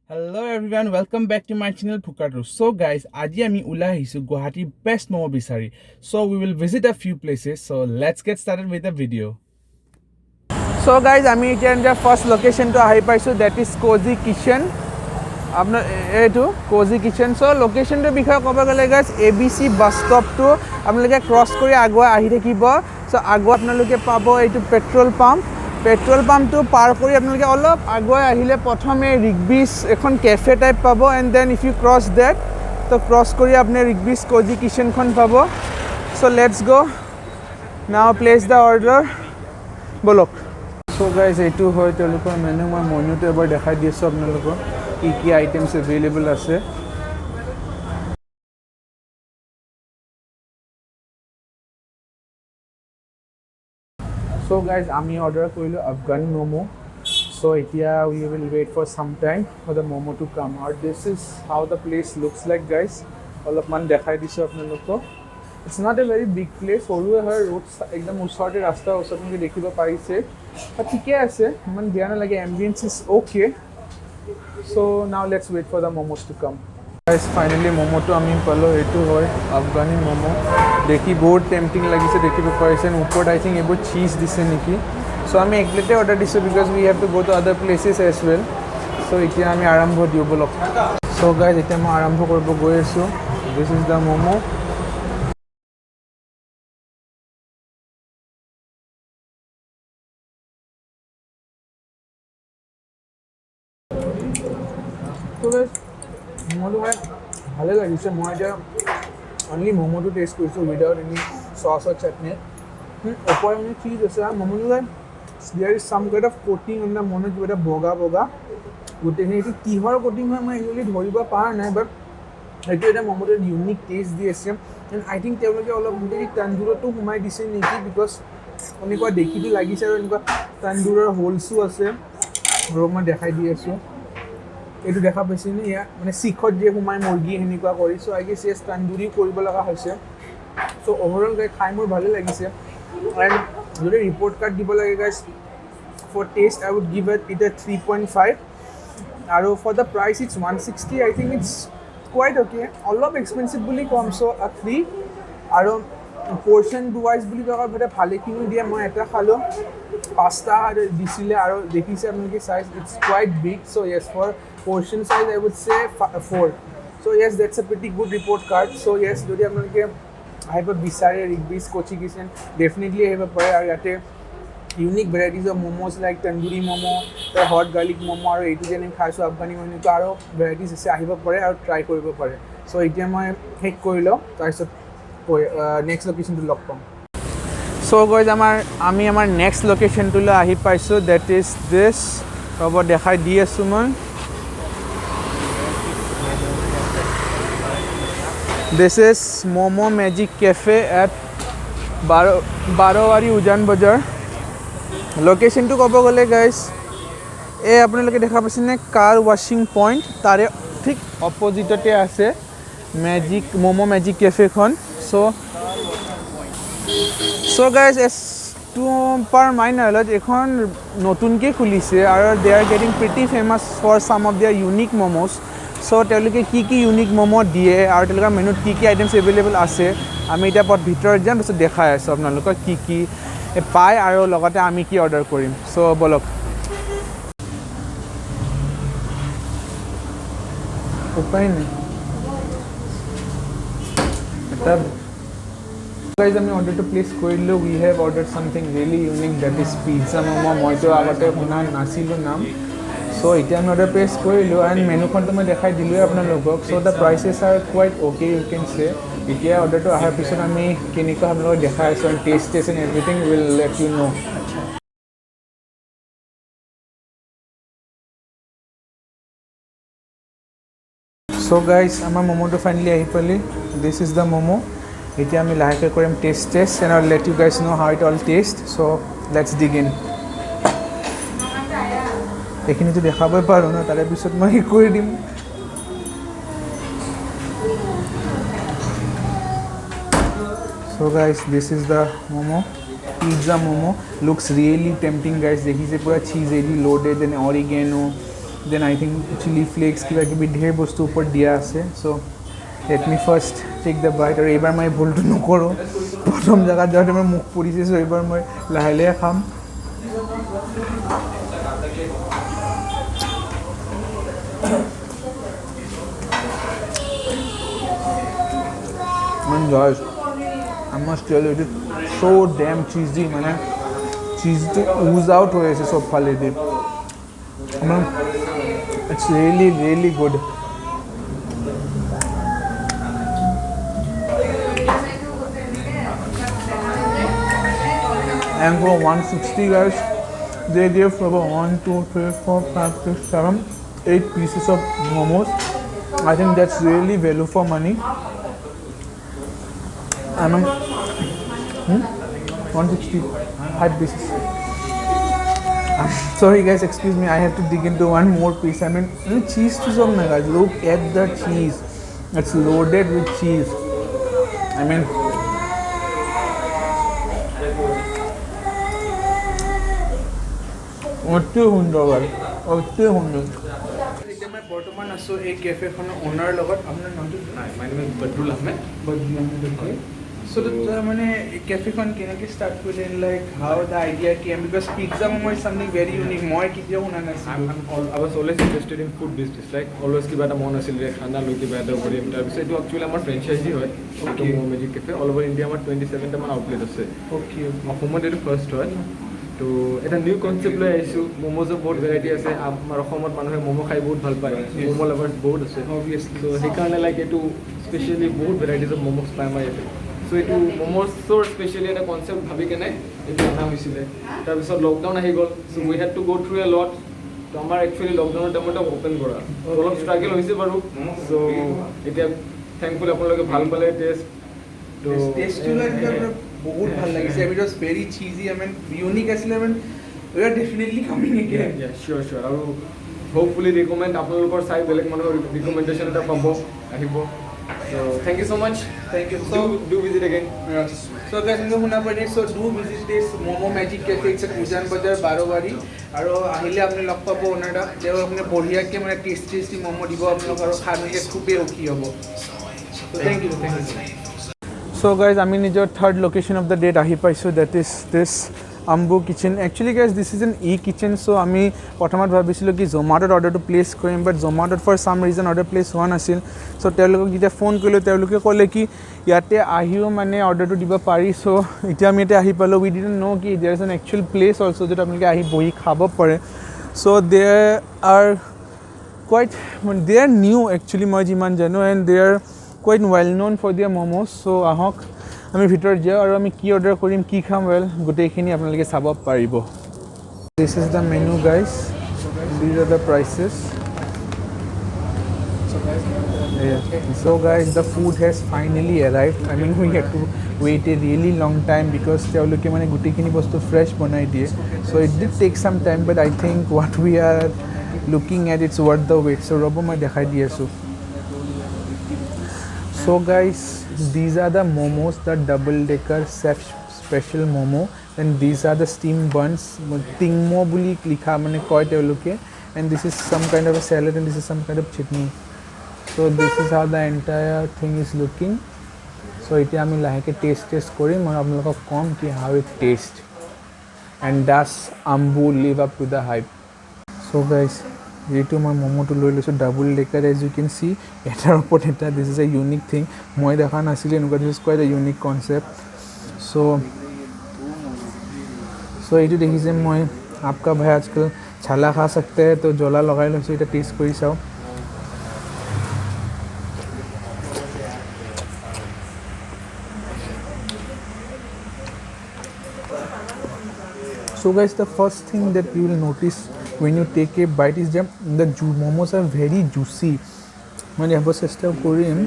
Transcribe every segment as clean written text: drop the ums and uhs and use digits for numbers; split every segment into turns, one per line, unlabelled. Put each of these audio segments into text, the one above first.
Hello everyone, welcome back to my channel Phukadu. So guys, aji ami ula ahisu Guwahati best momo bisari. So we will visit a few places. So let's get started with the video. So guys, ami এতিয়া first location to ahi paisu, that is Cozy Kitchen. আপনার এইটো Cozy Kitchen. So location to বিষয়ে ক'ব গ'লে guys, ABC bus stop to আপোনালোকে cross কৰি আগুৱাই আহি থাকিব. So আগুৱাই আপোনালোকে পাব এইটো পেট্ৰল পাম্পটো পাৰ কৰি আপোনালোকে অলপ আগুৱাই আহিলে প্ৰথমে ৰিগবিছ এখন cafe type pub and then if you cross that তো ক্ৰছ কৰি আপুনি ৰিগবিছ Cozy Kitchenখন পাব. চ' লেটছ গ' নাও প্লেচ দ্য অৰ্ডাৰ বলক. চ' গাইজ এইটো হয় তেওঁলোকৰ মেনু. মই মেনুটো এবাৰ দেখাই দি আছোঁ আপোনালোকক কি আইটেমছ এভেইলেবল আছে. So guys, আমি order কৰিলো Afghani momo. So এতিয়া we will wait for some time for the momo to come out. This is how the place looks like guys. অলপমান দেখাই দিছো আপোনালোকক. It's not a very big place. সৰুৱে হয়, road একদম ওচৰতে ৰাস্তা ওচৰতে দেখিব পাৰিছে. ঠিকে আছে, ইমান বেয়া নালাগে. Ambience is okay. So now let's wait for the momos to come. Guys, finally momo to আমি পালো. এইটো হয় Afghani momo. দেখি বহুত টেম্পটিং লাগিছে, দেখিব পাৰিছে. ওপৰত আই থিংক এইবোৰ চীজ দিছে নেকি. চ' আমি এক প্লেটে অৰ্ডাৰ দিছোঁ বিকজ উই হেভ টু গ' টু আদাৰ প্লেচেছ এজ ৱেল. চ' এতিয়া আমি আৰম্ভ দিওঁ বলক. চ' গাইজ এতিয়া মই আৰম্ভ কৰিব গৈ আছোঁ. This is the momo'. ম'ম'টো খাই ভালে লাগিছে. মই এতিয়া অনলি ম'ম'টো টেষ্ট কৰিছোঁ without any sauce or chutney. ওপৰত মানে চীজ আছে আৰু ম'ম'টো খাই there is some kind of coating on the momo'. কিবা এটা বগা গোটেইখিনি এইটো কিহৰ কোটিং হয় মই একচুৱেলি ধৰিব পৰা নাই, বাট সেইটো এটা ম'ম'টোত ইউনিক টেষ্ট দি আছে. এণ্ড আই থিংক তেওঁলোকে অলপ গোটেই তান্দুৰতো সোমাই দিছে নেকি, বিকজ এনেকুৱা দেখিটো লাগিছে আৰু এনেকুৱা তান্দুৰৰ হোলছো আছে. আৰু মই দেখাই দি আছোঁ, এইটো দেখা পাইছে নে, ইয়াত মানে শিখত দিয়ে সোমাই মুৰ্গী সেনেকুৱা কৰি. চ' আই গেছ ইয়েছ তান্দুৰি কৰিব লগা হৈছে. চ' অভাৰঅল খাই মোৰ ভালে লাগিছে. এণ্ড যদি ৰিপৰ্ট কাৰ্ড দিব লাগে guys for taste I would give it a 3.5 আৰু for the price it's 160. I think it's quite okay. অলপ এক্সপেঞ্চিভ বুলি ক'ম. চ' 3 আৰু পৰ্চন ৱাইজ বুলি ক'ব গ'লে ভালেখিনি দিয়ে. মই এটা খালোঁ, 5টা দিছিলে আৰু দেখিছে আপোনালোকে size it's quite big. So' yes for portion size I would say 4. So yes, that's a pretty good report card. So yes, যদি আপোনালোকে আহিব বিচাৰে ৰিগবিছ Cozy Kitchen, definitely আহিব পাৰে. আৰু ইয়াতে unique varieties of momos like tandoori momo', hot garlic momo' আৰু এইটো যে আমি খাইছোঁ আফগানী ম'ম'টো আৰু ভেৰাইটিজ আছে. আহিব পাৰে আৰু ট্ৰাই কৰিব পাৰে. চ' এতিয়া মই শেষ কৰি লওঁ, তাৰপিছত নেক্সট লোকেশ্যনটো লগ পাম. চ' গৈ আমি আমাৰ নেক্সট লোকেশ্যনটোলৈ আহি পাইছোঁ. That is this. হ'ব দেখাই দি আছোঁ মই. This is Momo Magic Cafe at Barawari Ujan Bazaar. Location to ক'ব গ'লে গাইজ এই আপোনালোকে দেখা পাইছেনে কাৰ ৱাশ্বিং পইণ্ট, তাৰে ঠিক অপজিটতে আছে ম'ম' মেজিক কেফেখন. So' guys as to per my knowledge এইখন নতুনকৈ খুলিছে আৰু they are getting pretty famous for some of their unique momos. So' তেওঁলোকে কি ইউনিক ম'ম' দিয়ে আৰু তেওঁলোকৰ মেনুত কি আইটেমছ এভেইলেবল আছে আমি এতিয়া ভিতৰত যাম, তাৰপিছত দেখাই আছোঁ আপোনালোকক কি পায় আৰু লগতে আমি কি অৰ্ডাৰ কৰিম. চ' বলক. উপায় নাই এটা গাইজ আমি অৰ্ডাৰটো প্লেচ কৰিলোঁ. We have order something really unique, that is pizza momo'. মইতো আগতে শুনা নাছিলোঁ নাম. চ' এতিয়া আমি অৰ্ডাৰ প্লেচ কৰিলোঁ এণ্ড মেনুখনটো মই দেখাই দিলোঁৱে আপোনালোকক. So' the prices are quite okay you can say. এতিয়া অৰ্ডাৰটো অহাৰ পিছত আমি কেনেকুৱা আপোনালোকক দেখাই আছোঁ and taste and everything will let you know'. So' guys আমাৰ ম'ম'টো ফাইনেলি আহি পালি. This is the momo'. এতিয়া আমি লাহেকৈ কৰিম taste and I let you guys know' how it all taste. So' let's dig in. এইখিনিতো দেখাবই পাৰোঁ ন, তাৰে পিছত মই শেষ কৰি দিম. So' guys this is the momo'. Pizza momo looks really tempting guys. দেখিছে পুরা চিজ এডি loaded then oregano then I think chilli flakes কিবা কিবি ঢেৰ বস্তু ওপৰত দিয়া আছে so' let me first take the bite আৰু এইবাৰ মই ভুলটো নকৰোঁ প্ৰথম জেগাত যাওঁতে মই মুখ পৰিছে চ' এইবাৰ মই লাহে লাহে খাম And guys, I must tell you, it is so damn cheesy, man. Cheese to ooze out hoye ase sob phale de. It's really, really good. And for 160 guys, they gave about 1, 2, 3, 4, 5, 6, 7, 8 pieces of momos. I think that's really value for money. I mean, 160, 5 pieces. Sorry guys, excuse me, I have to dig into one more piece. I mean, cheese to some guys. Look at the cheese. It's loaded with cheese. I mean, বৰ্তমান আছোঁ এই কেফেখনৰ owner লগত আপোনাৰ নামটো
My name is Badrul Ahmed.
So মানে কেফেখন কেনেকৈ start কৰিলে like how the idea chemo because pizza momo' is something very unique মই কেতিয়াও শুনা নাছিলোঁ
I was always interested in food business. Like always কিবা এটা মন আছিল যে খানা লৈ কিবা এটা কৰিম তাৰপিছত এইটো একচুৱেলি আমাৰ ফ্ৰেঞ্চাইজি হয় momo' magic cafe all over India আমাৰ 27টা মান আউটলেট আছে
অ'কে
অসমত এইটো ফাৰ্ষ্ট হয় তো এটা নিউ কনচেপ্ট লৈ আহিছোঁ ম'ম'জৰ বহুত ভেৰাইটি আছে আমাৰ অসমত মানুহে ম'ম' খাই বহুত ভাল পায় ম'ম' লাভাৰ্ছ বহুত আছে
অবভিয়াছলি
তো সেইকাৰণে লাইক এইটো স্পেচিয়েলি বহুত ভেৰাইটিজ অফ ম'ম'জ পায় আমাৰ ইয়াতে চ' এইটো ম'ম'জৰ স্পেচিয়েলি এটা কনচেপ্ট ভাবি কেনে এইটো অনা হৈছিলে তাৰপিছত লকডাউন আহি গ'ল চ' উই হেড টু গ' থ্ৰু এ লট তো আমাৰ একচুৱেলি লকডাউনৰ টাইমতে অ'পেন কৰা অলপ ষ্ট্ৰাগল হৈছে বাৰু চ' এতিয়া থেংকফুল আপোনালোকে ভাল পালে টেষ্ট তো
বহুত ভাল লাগিছে it was very cheesy I mean unique আছিলে I mean we are definitely coming again
cheers cheers আৰু হোপফুলি ৰিকমেণ্ড আপোনালোকৰ চাই বেলেগ মানুহৰ ৰিকমেণ্ডেশ্যন এটা পাব আহিব So thank you so much.
Thank you.
So do visit again.
Yes. So guys, you know Hunapadi. So do visit this Momo Magic Cafe. It's at Ujan Bazar, Barowari. আৰু আহিলে আপুনি লগ পাব ওনাৰটা তেওঁ আপুনি বঢ়িয়াকৈ মানে টেষ্টি ম'ম' দিব আপোনালোক আৰু খাই মেলি খুবেই সুখী হ'ব থেংক ইউ চ' গাইজ আমি নিজৰ third location of the day আহি পাইছোঁ that is this Ambu kitchen actually guys this is an kitchen so' আমি প্ৰথমত ভাবিছিলোঁ কি জ'মাটোত অৰ্ডাৰটো প্লেচ কৰিম বাট জ'মাটোত for some reason order place হোৱা নাছিল চ' তেওঁলোকক যেতিয়া ফোন কৰিলোঁ তেওঁলোকে ক'লে কি ইয়াতে আহিও মানে অৰ্ডাৰটো দিব পাৰি চ' এতিয়া আমি ইয়াতে আহি পালোঁ উই ডিডণ্ট ন' কি there is an actual place also' য'ত আপোনালোকে আহি বহি খাব পাৰে so' there are quite they are new actually মই যিমান জানো and they are quite well known for their momos চ' আহক আমি ভিতৰত যাওঁ আৰু আমি কি অৰ্ডাৰ কৰিম কি খাম ৱেল গোটেইখিনি আপোনালোকে চাব পাৰিব দিছ is the menu guys these are the prices So guys, the food has finally arrived. I mean, we had to wait a really long time because তেওঁলোকে মানে গোটেইখিনি বস্তু ফ্ৰেছ বনাই দিয়ে so it did take some time but I think what we are looking at it's worth the wait so ৰ'ব মই দেখাই দি আছোঁ so guys these are the momos the double decker chef special momo and these are the steam buns tingmo বুলি লিখা মানে কয় তেওঁলোকে and this is some kind of a salad and this is some kind of chutney so this is how the entire thing is looking so এতিয়া আমি লাহেকে test কৰিম আৰু আপোনালোকক কম কি how it taste and does Ambu live up to the hype so guys এইটো মই ম'ম'টো লৈ লৈছোঁ double decker as you can C এটাৰ ওপৰত এটা this is a unique thing মই দেখা নাছিলোঁ এনেকুৱা this is quite a unique concept so' এইটো দেখিছে মই আপকা ভাই আজকাল ছালা খা सकते हैं তো জ্বলা লগাই লৈছোঁ এতিয়া টেষ্ট কৰি চাওঁ So guys, the first thing that you will notice when you take a bite is that the momos are very juicy. मैं यहाँ पर চেষ্টা কৰিম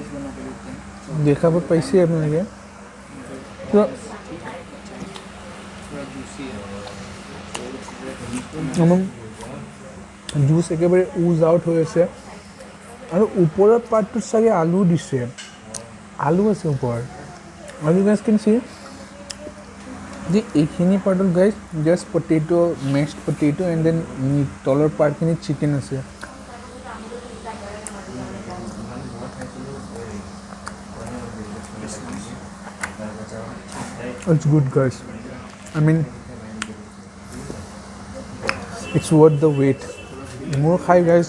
দেখাব পাইছে আপোনালোকে তো জুচ একেবাৰে উজ আউট হৈ আছে আৰু ওপৰৰ পাৰ্টটোত চাগে আলু দিছে আলু আছে ওপৰত আৰু গাইজ কেন চি যে এইখিনি পাৰ্টত guys just potato mashed potato and then তলৰ পাৰ্টখিনিত চিকেন আছে It's good, guys. I mean, it's worth the wait. More খাই guys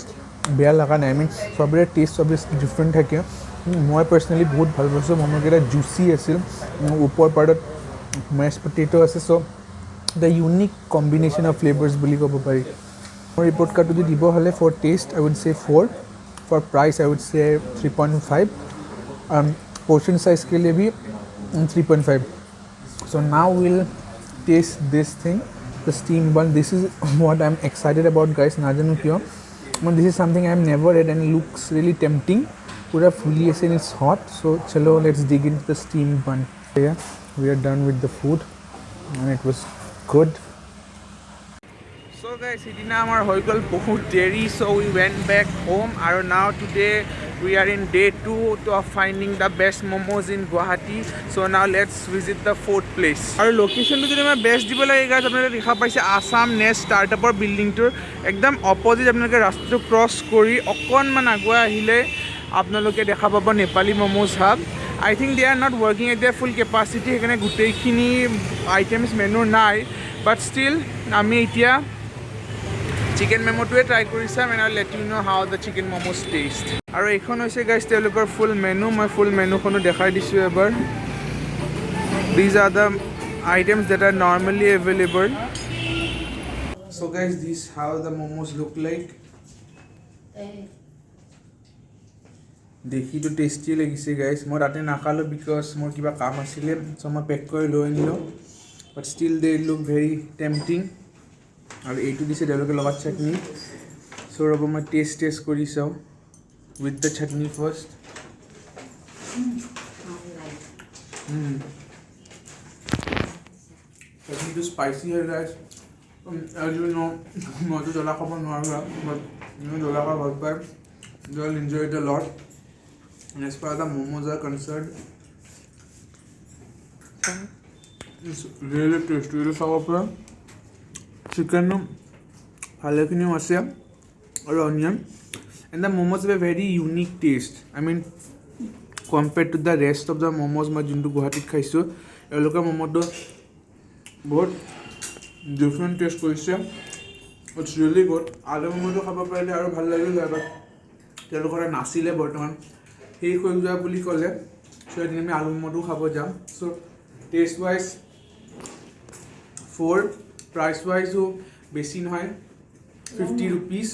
বেয়া লগা নাই। I mean, সবৰে টেষ্ট সবৰে ডিফাৰেণ্ট থাকে। মই পাৰ্চনেলি বহুত ভাল পাইছোঁ। মম'কেইটা জুচি আছিল, ওপৰ পাৰ্টত মেছ পটেটো আছে। চ' the unique combination of flavours বুলি ক'ব পাৰি। মোৰ ৰিপৰ্ট কাৰ্ড যদি দিব হ'লে for taste I would say 4, for price I would say 3.5, portion size के लिए भी 3.5. So now we'll taste this thing, the steam bun. This is what I'm excited about, guys. Na janu kyo, but this is something I've never had and looks really tempting. Pura fully ase and it's hot. So chalo, let's dig into the steam bun. Yeah, we are done with the food and it was good. So guys, sidina amar hoi gol bahut deri, so we went back home. And now today we are in day 2 of finding the best momos in Guwahati. So now let's visit the fourth place. Our location to jodi ma best dibo lage guys, apnalok dekha paise Assam Nest startup building tour ekdam opposite. Apnaloke rasta to cross kori okon man agua ahile apnaloke dekha pabo Nepali Momos Hub. I think they are not working at their full capacity, ekane gutei khini items menu nai, but still ami etia chicken মেমোটোৱে try কৰি চাম and I let you know' how the chicken momos taste. আৰু এইখন হৈছে guys তেওঁলোকৰ ফুল menu. মই ফুল মেনুখনো দেখাই দিছোঁ এবাৰ। These are the items that are normally available. So' guys this how the momos look like. দেখিতো টেষ্টি লাগিছে গাইজ। মই তাতে নাখালোঁ বিকজ মোৰ কিবা কাম আছিলে, চ' মই পেক কৰি লৈ আনিলোঁ। But still they look very tempting. আৰু এইটো দিছে তেওঁলোকে লগত চাটনি। চ' ৰ'ব মই টেষ্ট কৰি চাওঁ উইথ দ্য চাটনি ফাৰ্ষ্ট। চাটনিটো স্পাইচি হয় গাইজ। মইতো জ্বলা খাব নোৱাৰোঁ, বাট জ্বলা খাব ভাল পায়। They will enjoy it a lot. As far the momos are concerned, it's really tasty. এইটো চাব পৰা চিকেনো ভালেখিনিও আছে আৰু onion, and the momos have a very unique taste. I mean compared to the rest of the momos মই যোনটো গুৱাহাটীত খাইছোঁ, এওঁলোকৰ ম'ম'টো বহুত ডিফাৰেণ্ট টেষ্ট কৰিছে। It's really good. আলু ম'ম'টো খাব পাৰিলে আৰু ভাল লাগিল হয়, বাট তেওঁলোকৰ নাছিলে বৰ্তমান, শেষ হৈ যোৱা বুলি ক'লে। চ' এদিন আমি আলু ম'ম'টো খাব যাম। চ' টেষ্ট ৱাইজ 4, প্ৰাইচ ৱাইজো বেছি নহয়, 50 rupees.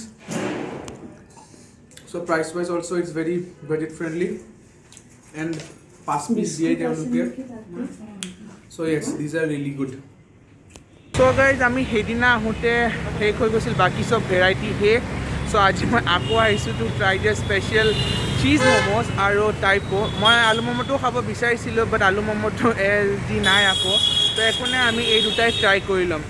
So' price wise also' it's very budget friendly and 5 piece দিয়ে তেওঁলোকে। So' yes, these are really good. So' guys আমি সেইদিনা আহোঁতে শেষ হৈ গৈছিল বাকী চব ভেৰাইটি শেষ। চ' আজি মই আকৌ আহিছোঁ to try the special cheese momos আৰু টাইপো। মই আলু ম'ম'টো খাব বিচাৰিছিলোঁ, বাট আলু ম'ম'টো দি নাই আকৌ, তো একো নাই, আমি এই দুটাই ট্ৰাই কৰি ল'ম।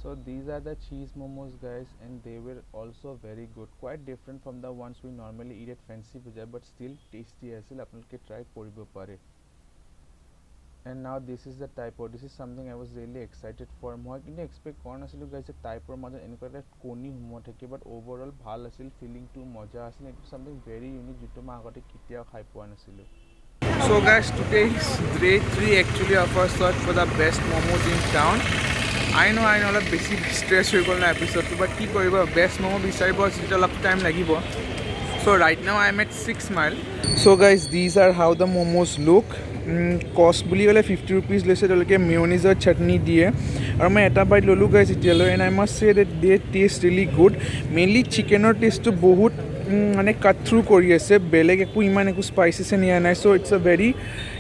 So these are the cheese momos guys, and they were also very good, quite different from the ones we normally eat at Fancy Bazaar, but still tasty asil. Apnaloke try koribo pare. And now this is the typo. This is something I was really excited for. Moi kinte expect kora nasilu guys je typo majo enko eta koni humo thake, but overall bhal asil, feeling to moja asil. It was something very unique jitu ma agote kitiao khai poa nasilu. So guys, today is day 3 actually of our search for the best momos in town. I know অলপ বেছি stress হৈ গ'ল না এপিছডটো, বাট কি কৰিব, best momo' বিচাৰিব যেতিয়া অলপ টাইম লাগিব। So' right now I am at 6 mile. So' guys these are how the momos look. কষ্ট বুলি ক'লে 50 rupees লৈছে, তেওঁলোকে মেয়নিজৰ চাটনি দিয়ে। আৰু মই এটা বাইট ল'লোঁ গাইজ এতিয়ালৈ, and I must say that they taste really good. Mainly চিকেনৰ টেষ্টটো বহুত মানে কাট থ্ৰু কৰি আছে, বেলেগ ইমান একো স্পাইচেছে নিয়া নাই। চ' it's a very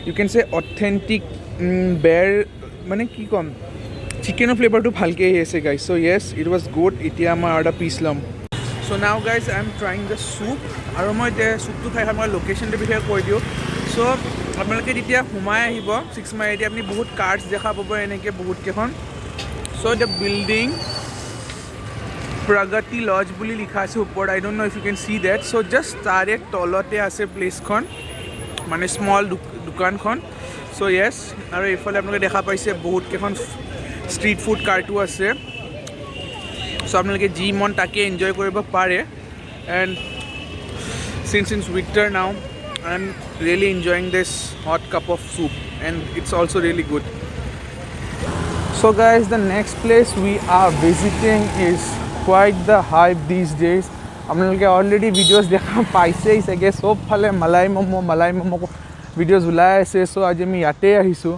U can চে অথেণ্টিক বেৰ, মানে কি ক'ম, চিকেনৰ ফ্লেভাৰটো ভালকৈ আহি আছে guys. So' yes, it was good. এতিয়া মই আৰু এটা পিচ ল'ম। So' now guys I am trying the soup, আৰু মই এতিয়া চুপটো খাই মই লোকেশ্যনটোৰ বিষয়ে কৈ দিওঁ। চ' আপোনালোকে যেতিয়া সোমাই আহিব 6 মাইল, এতিয়া আপুনি বহুত কাৰ্ডছ দেখা পাব এনেকৈ বহুতকেইখন। So' the building Pragati lodge বুলি লিখা আছে ওপৰত। I don't know' if you can see that. So' just তাৰে তলতে আছে প্লেচখন, মানে স্মল দোকানখন। চ' য়েছ, আৰু এইফালে আপোনালোকে দেখা পাইছে বহুতকেইখন ষ্ট্ৰীট ফুড কাৰ্টো আছে। চ' আপোনালোকে যি মন তাকে এনজয় কৰিব পাৰে। And since winter now, I'm really enjoying this hot cup of soup, and it's also really good. So guys, the next place we are visiting is quite the hype these days. আপোনালোকে already videos দেখা পাইছেই চাগে, চব ফালে malai momo' videos ওলাই আছে। চ' আজি আমি ইয়াতে আহিছোঁ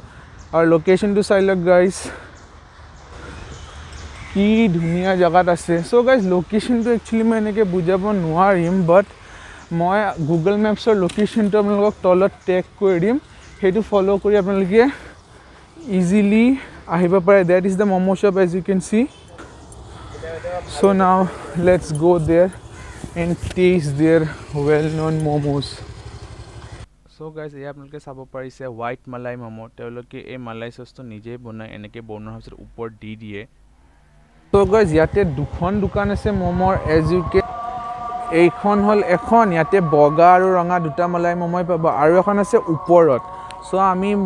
আৰু লোকেশ্যনটো চাই লওক গাইজ, কি ধুনীয়া জেগাত আছে। চ' গাইজ লোকেশ্যনটো একচুৱেলি মই এনেকৈ বুজাব নোৱাৰিম, বাট মই গুগল মেপছৰ লোকেশ্যনটো আপোনালোকক তলত টেগ কৰি দিম, সেইটো ফ'ল' কৰি আপোনালোকে ইজিলি আহিব পাৰে। That is the momo' shop as you can see. So' now let's go' there and taste their well-known momos. So guys, এয়া আপোনালোকে চাব পাৰিছে হোৱাইট মালাই ম'ম'। তেওঁলোকে এই মালাই চচটো নিজেই বনায়, এনেকৈ বনোৱাৰ পিছত ওপৰত দি দিয়ে। So guys, ইয়াতে দুখন দোকান আছে ম'মৰ, এজ ইউ কেন। এইখন হ'ল এখন, ইয়াতে বগা আৰু ৰঙা দুটা মালাই ম'মই পাব, আৰু এখন আছে ওপৰত। চ'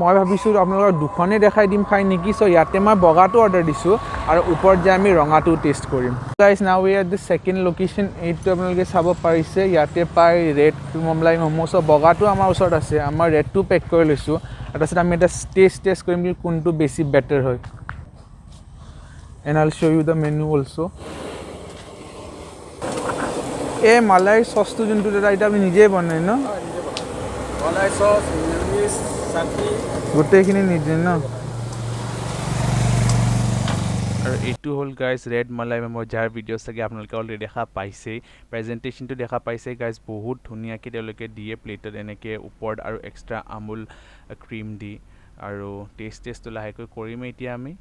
মই ভাবিছোঁ আপোনালোকক দুখনেই দেখাই দিম খাই নেকি। চ' ইয়াতে মই বগাটো অৰ্ডাৰ দিছোঁ আৰু ওপৰত যে আমি ৰঙাটো টেষ্ট কৰিম। Guys now we at the second location. এইটো আপোনালোকে চাব পাৰিছে, ইয়াতে পায় ৰেড মালাই ম'ম'। চ' বগাটো আমাৰ ওচৰত আছে, আমাৰ ৰেডটো পেক কৰি লৈছোঁ। তাৰপিছত আমি এটা টেষ্ট কৰিম কি কোনটো বেছি বেটাৰ হয়। And I'll show' you the menu also'. এই মালাই চচটো যোনটো দাদা, এতিয়া আপুনি নিজেই বনায় ন?
মালাই চচ, মিয়নিজ, চাটনি,
গোটেইখিনি নিজে ন? আৰু এইটো হ'ল গাইজ ৰেড মালাই ম'ম', যাৰ ভিডিঅ' চাগে আপোনালোকে অলৰেডি দেখা পাইছেই। প্ৰেজেণ্টেশ্যনটো দেখা পাইছেই গাইজ, বহুত ধুনীয়াকৈ তেওঁলোকে দিয়ে প্লেটত এনেকৈ ওপৰত, আৰু এক্সট্ৰা আমুল ক্ৰীম দি। আৰু টেষ্টটো লাহেকৈ কৰিমেই এতিয়া আমি।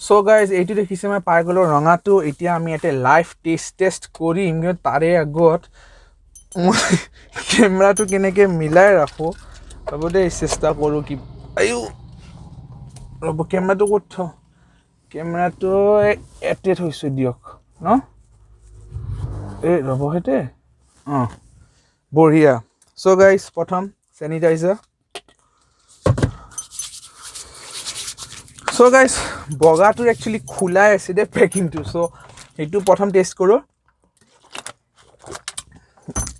চ' গাইজ এইটো দেখিছে মই পাই গ'লোঁ ৰঙাটো। এতিয়া আমি ইয়াতে লাইভ টেষ্ট কৰিম, কিন্তু তাৰে আগত মই কেমেৰাটো কেনেকৈ মিলাই ৰাখোঁ ৰ'ব দেই, চেষ্টা কৰোঁ। কি আয়ো ৰ'ব, কেমেৰাটো ক'ত থওঁ? কেমেৰাটো ইয়াতে থৈছোঁ দিয়ক ন। এই ৰ'ব সেইতে, অঁ বঢ়িয়া। চ' গাইজ প্ৰথম চেনিটাইজাৰ। চ' গাইজ বগাটোৰ একচুৱেলি খোলাই আছে দে পেকিংটো। চ' সেইটো প্ৰথম টেষ্ট কৰোঁ।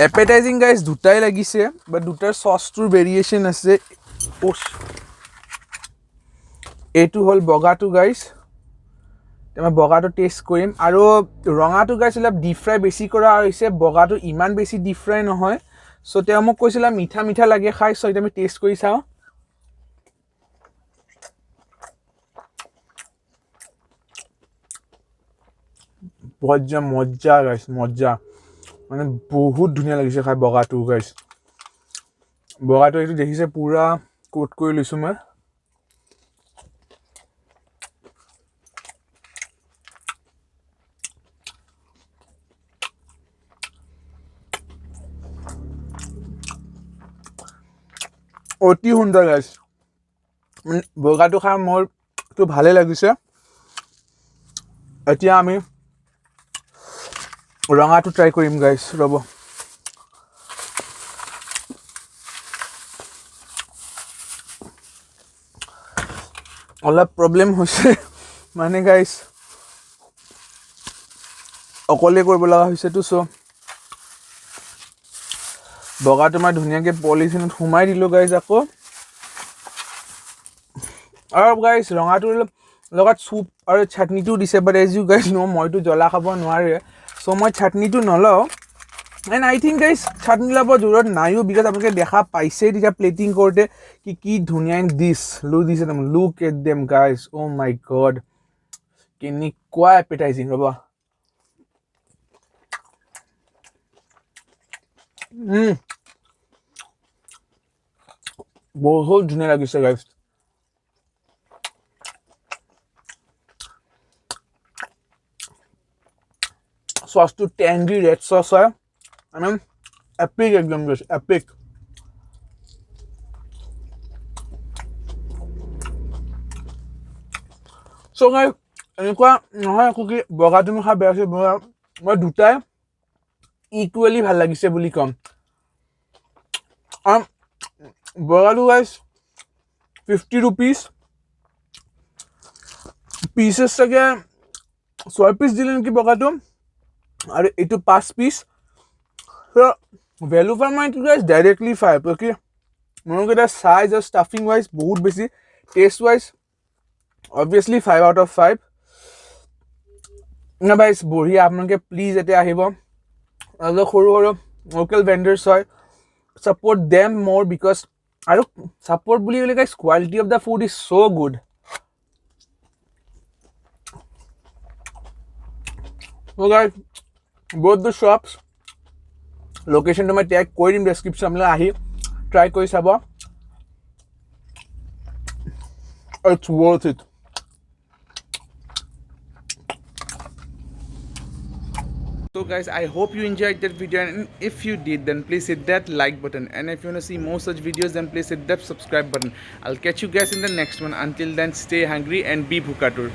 এপেটাইজিং গাইজ দুটাই লাগিছে, বাট দুটাৰ চচটোৰ ভেৰিয়েশ্যন আছে। এইটো হ'ল বগাটো গাইজ, মই বগাটো টেষ্ট কৰিম। আৰু ৰঙাটো গাইজ অলপ ডিপ ফ্ৰাই বেছি কৰা হৈছে, বগাটো ইমান বেছি ডিপ ফ্ৰাই নহয়। চ' তেওঁ মোক কৈছিলে মিঠা মিঠা লাগে খাই। চ' এতিয়া আমি টেষ্ট কৰি চাওঁ। মজ্জা গাইজ, মজ্জা, মানে বহুত ধুনীয়া লাগিছে খাই বগাটো গাইজ। বগাটো এইটো দেখিছে পূৰা কোট কৰি লৈছোঁ মই। অতি সুন্দৰ গাইজ, বগাটো খাই মোৰতো ভালেই লাগিছে। এতিয়া আমি ৰঙাটো ট্ৰাই কৰিম গাইজ, ৰ'ব। অলপ প্ৰব্লেম হৈছে মানে গাইজ, অকলে কৰিব লগা হৈছেতো। চ' বগাটো মই ধুনীয়াকৈ পলিথিনত সোমাই দিলোঁ গাইজ আকৌ। আৰু গাইজ ৰঙাটোৰ লগত চুপ আৰু চাটনিটো দিছে, বাট এজ ইউ গাইজ ন' মইতো জ্বলা খাব নোৱাৰে। চ' মই চাটনিটো নলওঁ। এণ্ড আই থিংক গাইজ চাটনি ল'ব জৰুৰত নাইও, বিকজ আপোনালোকে দেখা পাইছেই তেতিয়া প্লেটিং কৰোঁতে কি ধুনীয়া ডিছ দিছে। Look at them guys, O' my god, কেনেকুৱা এপেটাইজিং। ৰ'ব, বহুত ধুনীয়া লাগিছে গাইজ। চচটো টেংগি ৰেড চচ হয়, মানে এপিক একদম গাইজ, এপিক। চ' গাইজ এনেকুৱা নহয় একো কি বগাটো খাই বেয়া হৈছে, মই দুটাই ইকুৱেলি ভাল লাগিছে বুলি ক'ম। বগাটো গাইজ 50 rupees, পিচেছ চাগে 6 পিচ দিলে নেকি বগাটো, আৰু এইটো 5 পিচ। ভেলু ফৰ মানিটো গাইজ ডাইৰেক্টলি 5, কি মোৰকেইটা চাইজ আৰু ষ্টাফিং ৱাইজ বহুত বেছি, taste wise Obviously 5 out of 5. No guys, বঢ়িয়া আপোনালোকে প্লিজ এতিয়া আহিব আৰু সৰু সৰু লোকেল ভেণ্ডাৰ্ছ হয় support them more because আৰু support বুলি ক'লে guys quality of the food is so good. So guys, both the shops location to my tag কৰি দিম description আপোনালোকে আহি try কৰি চাব. It's worth it. So guys, I hope you enjoyed that video, and if you did, then please hit that like button, and if you want to see more such videos, then please hit that subscribe button. I'll catch you guys in the next one. Until then, stay hungry and be bhukatur.